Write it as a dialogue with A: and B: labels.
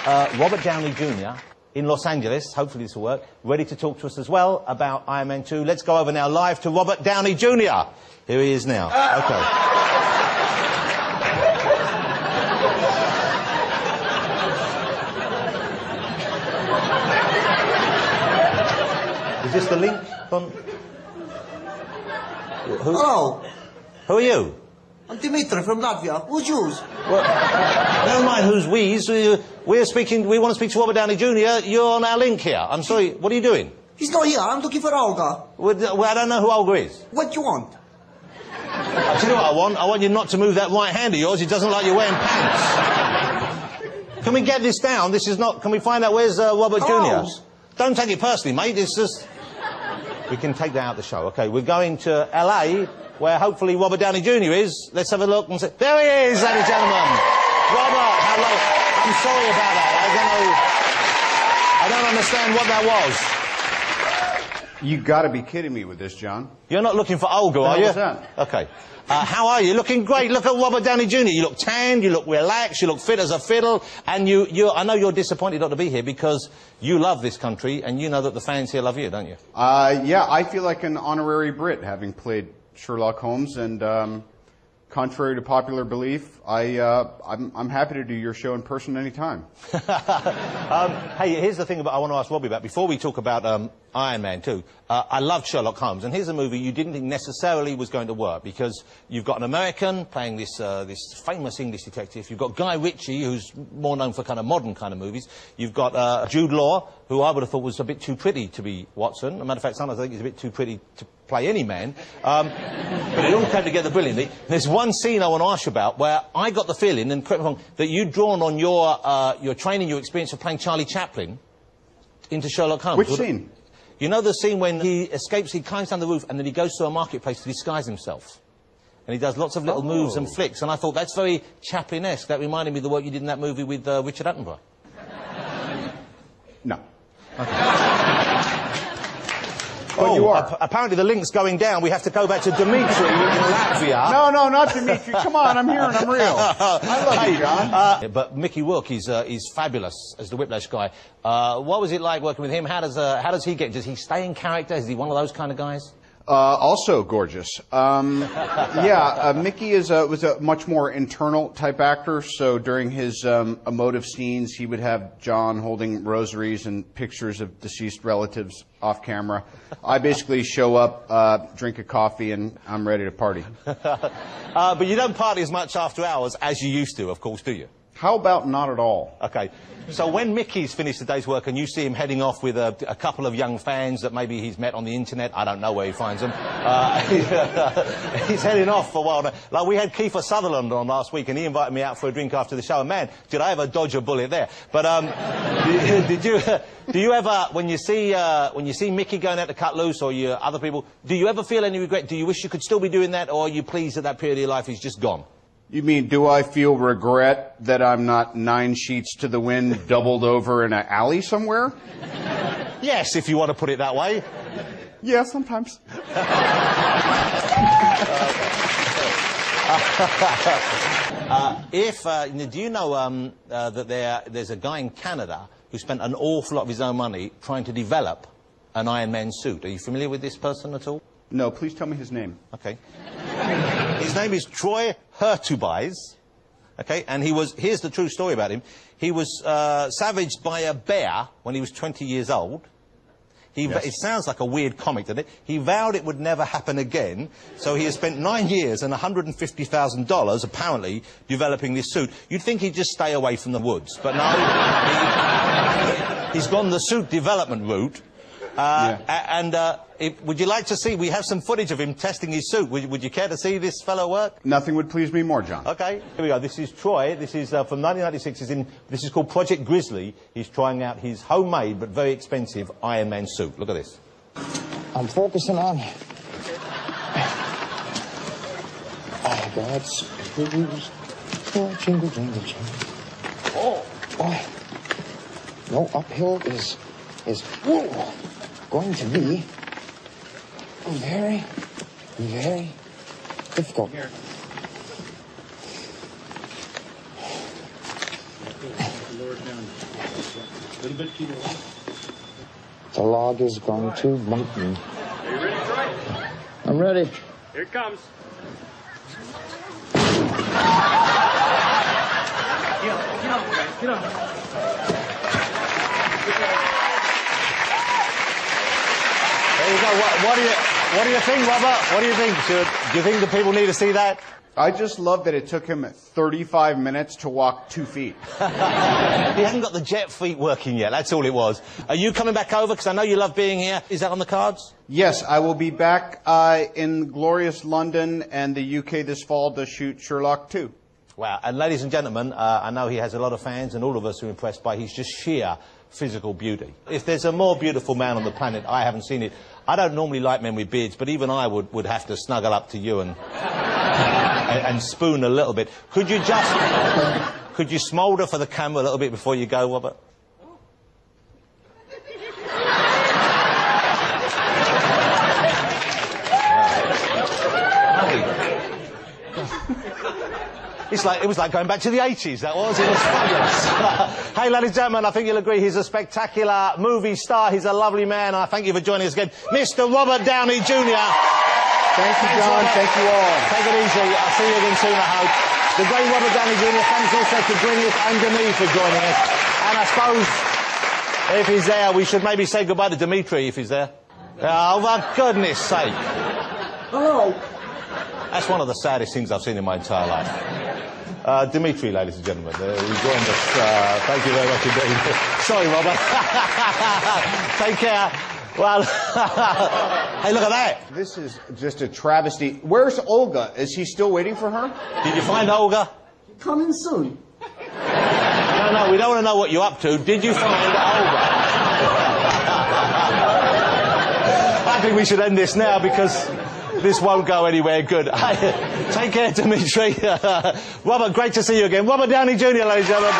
A: Robert Downey Jr. in Los Angeles, hopefully this will work, ready to talk to us as well about Iron Man 2. Let's go over now live to Robert Downey Jr. Here he is now. Okay. Is this the link on...
B: Hello.
A: Who are you?
B: I'm Dimitri from Latvia. Who's yours?
A: Well, never mind who's we's. We want to speak to Robert Downey Jr. You're on our link here. I'm sorry, what are you doing?
B: He's not here. I'm looking for Olga.
A: Well, I don't know who Olga is.
B: What do you want?
A: I'll tell you what I want. I want you not to move that right hand of yours. It doesn't like you wearing pants. Can we get this down? This is not... Can we find out where's Robert Jr.? Don't take it personally, mate. It's just... We can take that out of the show. OK, we're going to L.A., where hopefully Robert Downey Jr. is. Let's have a look and say... There he is, ladies and gentlemen. Robert, hello. I'm sorry about that. I don't understand what that was.
C: You gotta be kidding me with this, John.
A: You're not looking for Olga, are you?
C: What was that?
A: OK. How are you? Looking great. Look at Robert Downey Jr. You look tanned, you look relaxed, you look fit as a fiddle, and I know you're disappointed not to be here because you love this country and you know that the fans here love you, don't you?
C: Yeah, I feel like an honorary Brit having played Sherlock Holmes, and contrary to popular belief, I'm happy to do your show in person anytime.
A: Hey, here's the thing I want to ask Robbie about before we talk about Iron Man 2. I loved Sherlock Holmes, and here's a movie you didn't think necessarily was going to work because you've got an American playing this famous English detective. You've got Guy Ritchie, who's more known for kind of modern kind of movies. You've got Jude Law, who I would have thought was a bit too pretty to be Watson. As a matter of fact, sometimes I think he's a bit too pretty to play any man. But it all came together brilliantly. There's one scene I want to ask you about where I got the feeling, and correct me if I'm wrong, that you'd drawn on your training, your experience of playing Charlie Chaplin into Sherlock Holmes.
C: Which scene?
A: You know the scene when he escapes, he climbs down the roof, and then he goes to a marketplace to disguise himself. And he does lots of little moves and flicks, and I thought that's very Chaplin-esque. That reminded me of the work you did in that movie with Richard Attenborough.
C: No.
A: Oh, you are. Apparently the link's going down. We have to go back to Dimitri in Latvia.
C: No, not Dimitri. Come on, I'm here and I'm real. I love you, John.
A: But Mickey Rourke is fabulous as the Whiplash guy. What was it like working with him? How does he get? Does he stay in character? Is he one of those kind of guys?
C: Also gorgeous. Mickey was a much more internal type actor, so during his emotive scenes, he would have John holding rosaries and pictures of deceased relatives off camera. I basically show up, drink a coffee, and I'm ready to party.
A: But you don't party as much after hours as you used to, of course, do you?
C: How about not at all?
A: Okay. So when Mickey's finished the day's work and you see him heading off with a couple of young fans that maybe he's met on the internet, I don't know where he finds them, he's heading off for a while. Like we had Kiefer Sutherland on last week and he invited me out for a drink after the show, and man, did I ever dodge a bullet there. But do you ever, when you see Mickey going out to cut loose or you other people, do you ever feel any regret? Do you wish you could still be doing that, or are you pleased that that period of your life is just gone?
C: You mean, do I feel regret that I'm not 9 sheets to the wind, doubled over in an alley somewhere?
A: Yes, if you want to put it that way.
C: Yeah, sometimes.
A: Do you know that there's a guy in Canada who spent an awful lot of his own money trying to develop an Iron Man suit? Are you familiar with this person at all?
C: No, please tell me his name.
A: Okay. His name is Troy Hurtubise. Okay, and here's the true story about him. He was savaged by a bear when he was 20 years old.
C: Yes.
A: It sounds like a weird comic, doesn't it? He vowed it would never happen again, so he has spent 9 years and $150,000, apparently, developing this suit. You'd think he'd just stay away from the woods, but no. He's gone the suit development route. Would you like to see, we have some footage of him testing his suit. Would you care to see this fellow work?
C: Nothing would please me more, John.
A: Okay, here we go. This is Troy. This is from 1996. This is called Project Grizzly. He's trying out his homemade but very expensive Iron Man suit. Look at this.
D: I'm focusing on... Oh, God's screws. Oh, jingle, jingle, jingle. Oh, boy. No, uphill is whoa, going to be very, very difficult. Here.
C: Lower down.
D: The log is going to bite me.
E: Are you ready, Troy?
D: I'm ready.
E: Here it comes. Get up.
A: There you go. What do you think, Robert? What do you think? Do you think the people need to see that?
C: I just love that it took him 35 minutes to walk 2 feet.
A: He hasn't got the jet feet working yet. That's all it was. Are you coming back over? Because I know you love being here. Is that on the cards?
C: Yes, I will be back in glorious London and the UK this fall to shoot Sherlock 2.
A: Wow. And ladies and gentlemen, I know he has a lot of fans, and all of us are impressed by his just sheer physical beauty. If there's a more beautiful man on the planet, I haven't seen it. I don't normally like men with beards, but even I would have to snuggle up to you and spoon a little bit. Could you smoulder for the camera a little bit before you go, Robert? It was like going back to the 80s, that was. It was fabulous. Hey, ladies and gentlemen, I think you'll agree he's a spectacular movie star. He's a lovely man. I thank you for joining us again. Mr. Robert Downey Jr.
C: Thank you, John. Thank you all.
A: Take it easy. I'll see you again soon, I hope. The great Robert Downey Jr. Thanks also to Gwyneth and Denise for joining us. And I suppose, if he's there, we should maybe say goodbye to Dimitri, if he's there. Oh, for goodness sake.
B: Hello.
A: That's one of the saddest things I've seen in my entire life. Dimitri, ladies and gentlemen, he joined us. Thank you very much indeed. Sorry, Robert. Take care. Well, hey, look at that.
C: This is just a travesty. Where's Olga? Is he still waiting for her?
A: Did you find Olga?
B: Coming soon.
A: No, we don't want to know what you're up to. Did you find Olga? I think we should end this now because this won't go anywhere good. Take care, Dimitri. Robert, great to see you again. Robert Downey Jr., ladies and gentlemen.